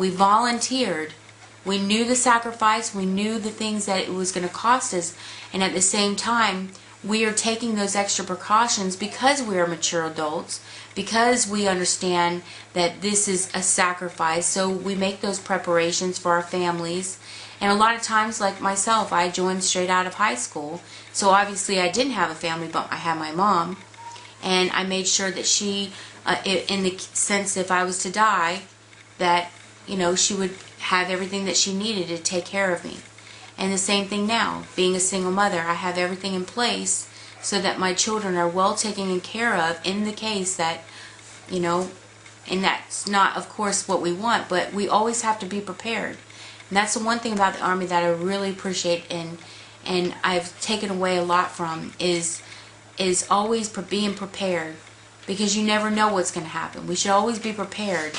We volunteered. We knew the sacrifice. We knew the things that it was going to cost us. And at the same time, we are taking those extra precautions because we are mature adults, because we understand that this is a sacrifice. So we make those preparations for our families. And a lot of times, like myself, I joined straight out of high school. So obviously I didn't have a family, but I had my mom. And I made sure that she, in the sense if I was to die, that, you know, she would have everything that she needed to take care of me. And the same thing now, being a single mother, I have everything in place so that my children are well taken care of in the case that, you know, and that's not, of course, what we want, but we always have to be prepared. And that's the one thing about the Army that I really appreciate and I've taken away a lot from is always being prepared, because you never know what's going to happen. We should always be prepared.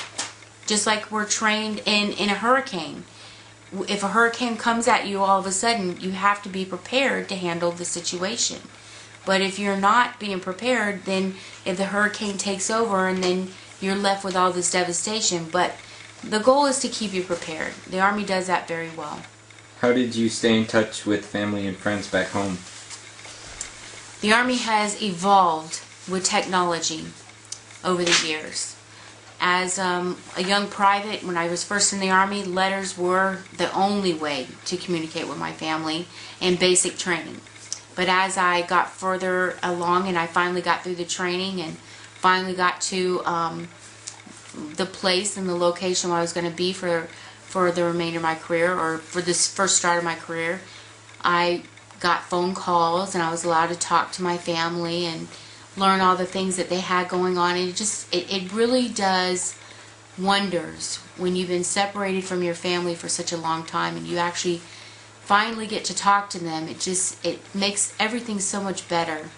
Just like we're trained in a hurricane. If a hurricane comes at you all of a sudden, you have to be prepared to handle the situation. But if you're not being prepared, then if the hurricane takes over and then you're left with all this devastation. But the goal is to keep you prepared. The Army does that very well. How did you stay in touch with family and friends back home? The Army has evolved with technology over the years. As a young private, when I was first in the Army, letters were the only way to communicate with my family and basic training. But as I got further along and I finally got through the training and finally got to the place and the location where I was going to be for the remainder of my career, or for this first start of my career, I got phone calls and I was allowed to talk to my family and learn all the things that they had going on. And it really does wonders when you've been separated from your family for such a long time and you actually finally get to talk to them. It makes everything so much better.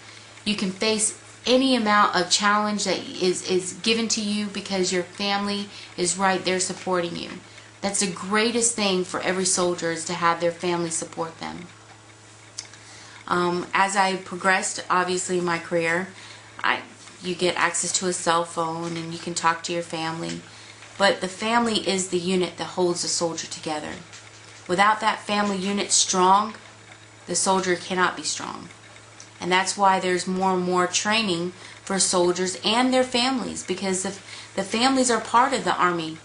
You can face any amount of challenge that is given to you because your family is right there supporting you. That's the greatest thing for every soldier, is to have their family support them. As I progressed, obviously, in my career, you get access to a cell phone and you can talk to your family. But the family is the unit that holds the soldier together. Without that family unit strong, the soldier cannot be strong. And that's why there's more and more training for soldiers and their families, because the families are part of the Army.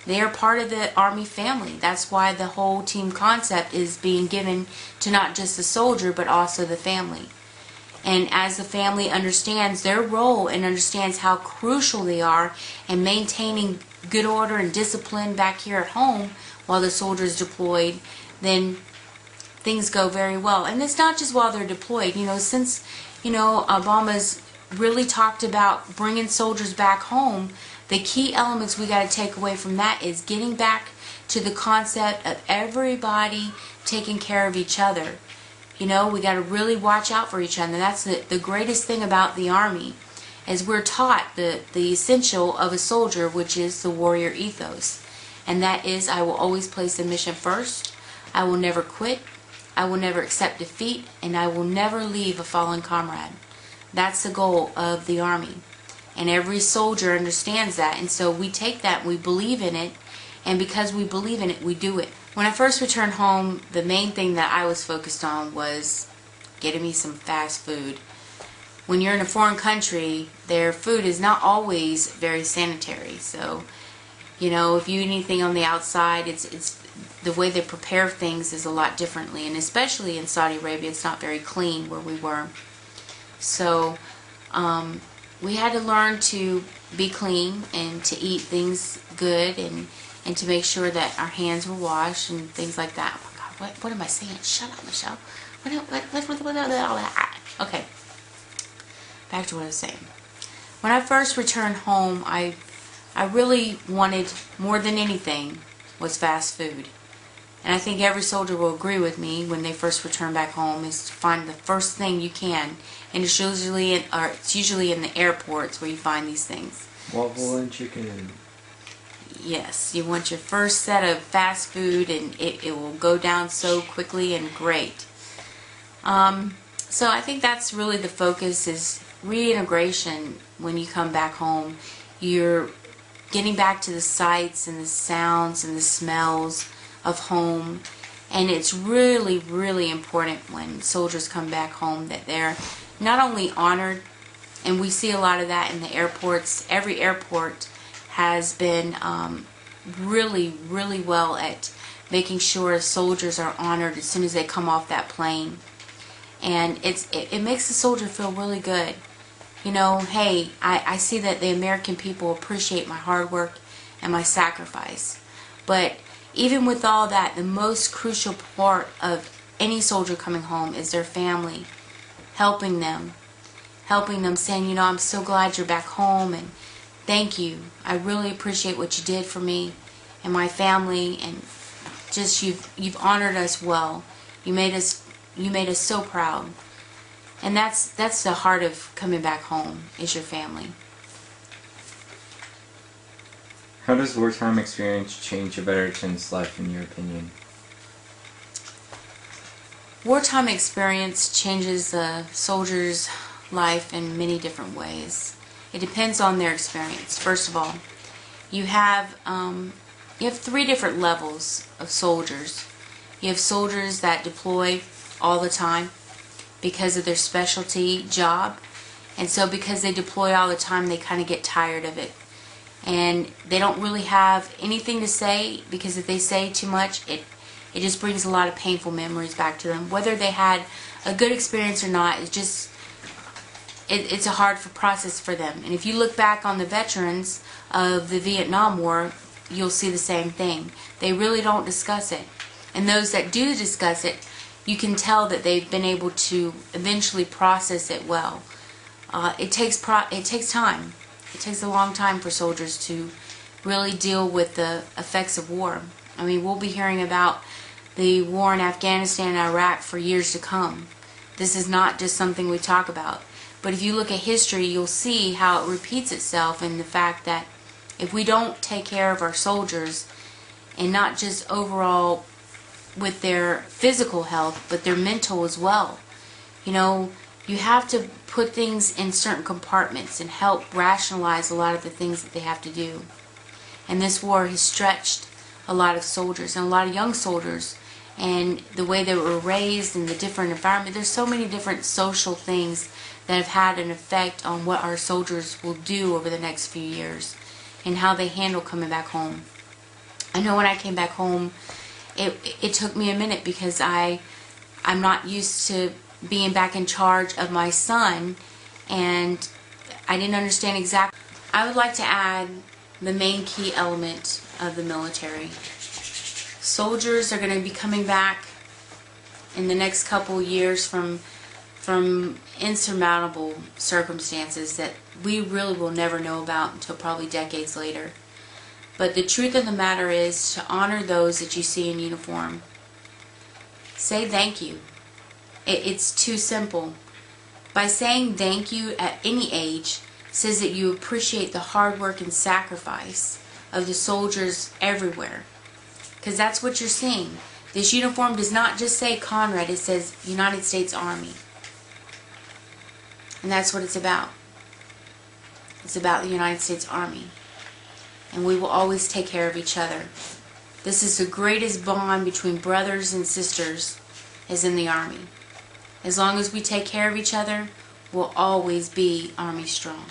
They are part of the Army family. That's why the whole team concept is being given to not just the soldier, but also the family. And as the family understands their role and understands how crucial they are in maintaining good order and discipline back here at home while the soldier is deployed, then things go very well. And it's not just while they're deployed. You know, since, you know, Obama's really talked about bringing soldiers back home, the key elements we got to take away from that is getting back to the concept of everybody taking care of each other. You know, we got to really watch out for each other. That's the greatest thing about the Army, is we're taught the essential of a soldier, which is the warrior ethos. And that is, I will always place the mission first. I will never quit. I will never accept defeat. And I will never leave a fallen comrade. That's the goal of the Army. And every soldier understands that. And so we take that and we believe in it. And because we believe in it, we do it. When I first returned home, the main thing that I was focused on was getting me some fast food. When you're in a foreign country, their food is not always very sanitary. So, you know, if you eat anything on the outside, it's the way they prepare things is a lot differently. And especially in Saudi Arabia, it's not very clean where we were. So, we had to learn to be clean and to eat things good and to make sure that our hands were washed and things like that. Oh my God, what am I saying? Shut up, Michelle. Okay, back to what I was saying. When I first returned home, I really wanted, more than anything, was fast food. And I think every soldier will agree with me when they first return back home, is to find the first thing you can. And it's usually in the airports where you find these things. Waffle and chicken. Yes, you want your first set of fast food, and it will go down so quickly and great. So I think that's really the focus, is reintegration. When you come back home, you're getting back to the sights and the sounds and the smells of home. And it's really, really important when soldiers come back home that they're not only honored, and we see a lot of that in the airports. Every airport has been really, really well at making sure soldiers are honored as soon as they come off that plane. And it makes the soldier feel really good. You know, hey, I see that the American people appreciate my hard work and my sacrifice. But even with all that, the most crucial part of any soldier coming home is their family, helping them, saying, you know, I'm so glad you're back home, and thank you. I really appreciate what you did for me and my family, and just you've honored us well. You made us so proud. And that's the heart of coming back home, is your family. How does wartime experience change a veteran's life, in your opinion? Wartime experience changes a soldier's life in many different ways. It depends on their experience. First of all, you have 3 different levels of soldiers. You have soldiers that deploy all the time because of their specialty job, and so because they deploy all the time, they kind of get tired of it. And they don't really have anything to say, because if they say too much, it just brings a lot of painful memories back to them. Whether they had a good experience or not, it's a hard process for them. And if you look back on the veterans of the Vietnam War, you'll see the same thing. They really don't discuss it. And those that do discuss it, you can tell that they've been able to eventually process it well. It takes time. It takes a long time for soldiers to really deal with the effects of war. I mean, we'll be hearing about the war in Afghanistan and Iraq for years to come. This is not just something we talk about. But if you look at history, you'll see how it repeats itself in the fact that if we don't take care of our soldiers, and not just overall with their physical health, but their mental as well, you know, you have to put things in certain compartments and help rationalize a lot of the things that they have to do. And this war has stretched a lot of soldiers and a lot of young soldiers, and the way they were raised in the different environment. There's so many different social things that have had an effect on what our soldiers will do over the next few years and how they handle coming back home. I know when I came back home, it took me a minute, because I'm not used to being back in charge of my son, and I didn't understand exactly. I would like to add the main key element of the military. Soldiers are going to be coming back in the next couple years from insurmountable circumstances that we really will never know about until probably decades later. But the truth of the matter is to honor those that you see in uniform. Say thank you. It's too simple. By saying thank you at any age says that you appreciate the hard work and sacrifice of the soldiers everywhere. Because that's what you're seeing. This uniform does not just say Conrad, it says United States Army. And that's what it's about. It's about the United States Army. And we will always take care of each other. This is the greatest bond between brothers and sisters, is in the Army. As long as we take care of each other, we'll always be Army strong.